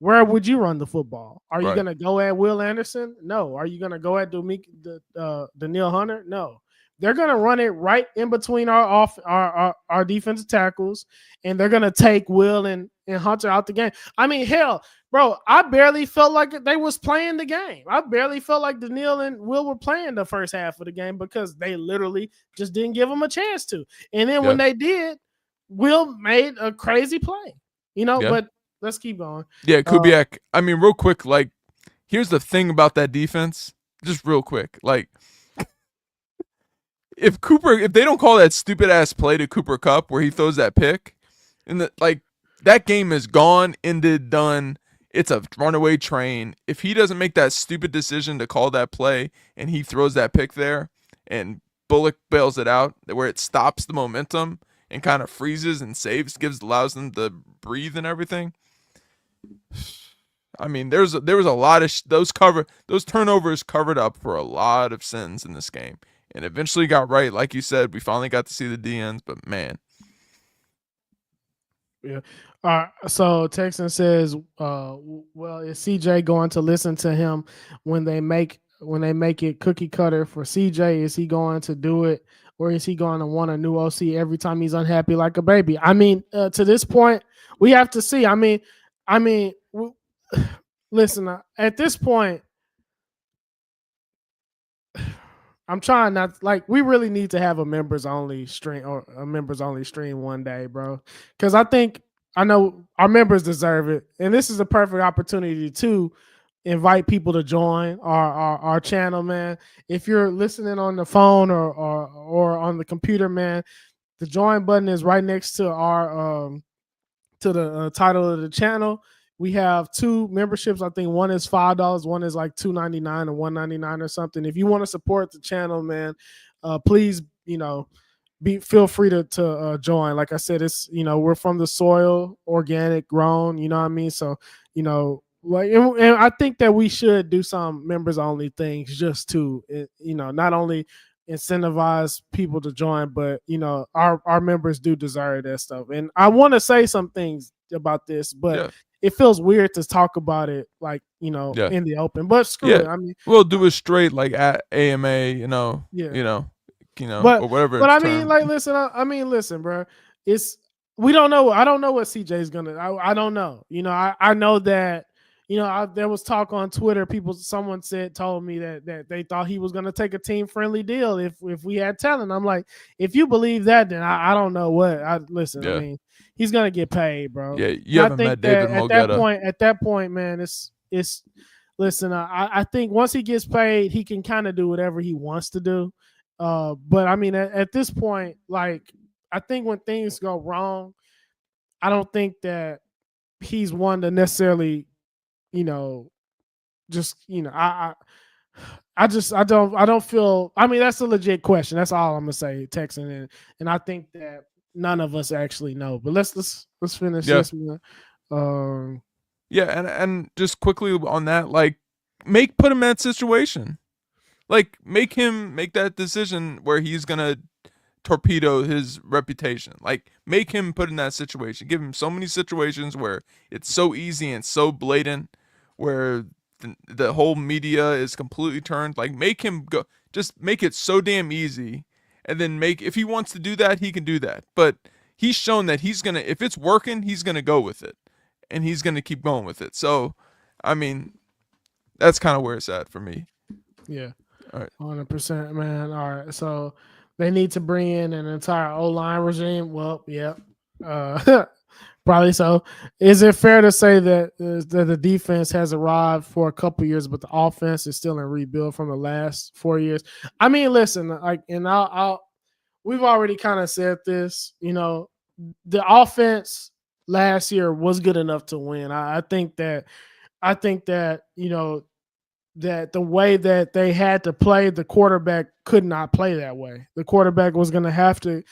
Where would you run the football? Are you going to go at Will Anderson? No. Are you going to go at Danielle Hunter? No. They're going to run it right in between our defensive tackles, and they're going to take Will and Hunter out the game. I mean, hell, bro, I barely felt like they was playing the game. I barely felt like Danielle and Will were playing the first half of the game because they literally just didn't give them a chance to. And then when they did, Will made a crazy play, but let's keep going. Yeah, Kubiak. I mean, real quick, like, here's the thing about that defense. Just real quick, like, if they don't call that stupid ass play to Cooper Kupp where he throws that pick, and that game is gone, ended, done. It's a runaway train. If he doesn't make that stupid decision to call that play and he throws that pick there, and Bullock bails it out, where it stops the momentum and kind of freezes and allows them to breathe and everything. I mean, there was a lot of those turnovers covered up for a lot of sins in this game, and eventually got right. Like you said, we finally got to see the DNs, but man. Yeah. So Texan says, well, is CJ going to listen to him when they make it cookie cutter for CJ? Is he going to do it, or is he going to want a new OC every time he's unhappy like a baby? I mean, to this point, we have to see. I mean, listen, at this point, I'm trying not, like, we really need to have a members only stream one day, bro. Because I know our members deserve it. And this is a perfect opportunity to invite people to join our channel, man. If you're listening on the phone or on the computer, man, the join button is right next to our to the title of the channel. We have two memberships. I think one is $5, one is like $2.99 or $1.99 or something. If you want to support the channel, man, please, feel free to join. Like I said, it's, we're from the soil, organic, grown. You know what I mean? So, like, and I think that we should do some members only things just to, not only incentivize people to join, but our members do deserve that stuff. And I want to say some things about this, but it feels weird to talk about it, like, in the open. But screw it. I mean, we'll do it straight, like at AMA, or whatever. But I mean, like, listen, listen, bro. We don't know. I don't know what CJ's gonna. I don't know. I know that there was talk on Twitter. Someone told me that they thought he was going to take a team friendly deal if we had talent. I'm like, if you believe that, then I don't know what. Listen. I Yeah. mean, he's going to get paid, bro. Yeah, And you I haven't met think that David Mogetta. at that point, man, it's. Listen, I think once he gets paid, he can kind of do whatever he wants to do. But I mean, at this point, like, I think when things go wrong, I don't think that he's one to necessarily, just I don't feel. I mean, that's a legit question. That's all I'm gonna say, Texan, and I think that none of us actually know. But let's finish this one. Yeah, and just quickly on that, like, put him in that situation. Like, make him make that decision where he's gonna torpedo his reputation. Like, make him put in that situation. Give him so many situations where it's so easy and so blatant, where the whole media is completely turned. Like, make him go. Just make it so damn easy, and then if he wants to do that, he can do that. But he's shown that he's gonna, if it's working, he's gonna go with it, and he's gonna keep going with it. So, I mean, that's kind of where it's at for me. Yeah. All right. 100%, man. All right. So they need to bring in an entire O-line regime. Well, yeah. Probably so. Is it fair to say that the defense has arrived for a couple years, but the offense is still in rebuild from the last 4 years? I mean, listen, like, and we've already kind of said this. The offense last year was good enough to win. I think that that the way that they had to play, the quarterback could not play that way. The quarterback was going to have to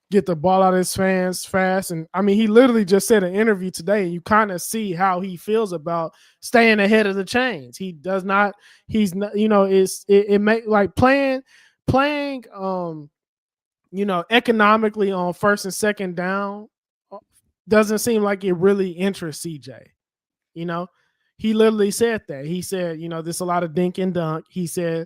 get the ball out of his hands fast. And I mean, he literally just said in an interview today, you kind of see how he feels about staying ahead of the chains. He does not, he's not, it make like playing, economically on first and second down doesn't seem like it really interests CJ. He literally said that. He said, there's a lot of dink and dunk. He said,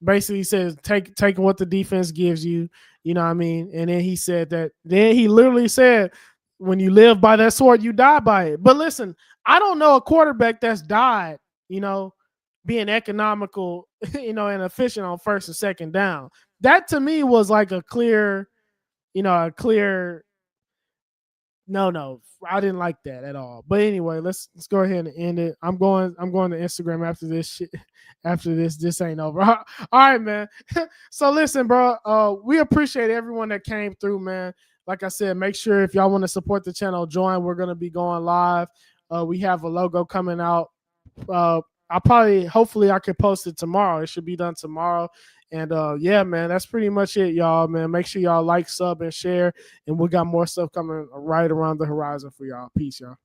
basically says taking what the defense gives you, you know what I mean? And then he said that, then he literally said, when you live by that sword, you die by it. But listen, I don't know a quarterback that's died, being economical, and efficient on first and second down. That to me was like a clear no, I didn't like that at all. But anyway, let's go ahead and end it. I'm going to Instagram after this shit. After this ain't over. All right, man. So listen, bro. We appreciate everyone that came through, man. Like I said, make sure if y'all want to support the channel, join. We're gonna be going live. We have a logo coming out. Hopefully I can post it tomorrow. It should be done tomorrow. And yeah, man, that's pretty much it, y'all, man. Make sure y'all like, sub, and share. And we got more stuff coming right around the horizon for y'all. Peace, y'all.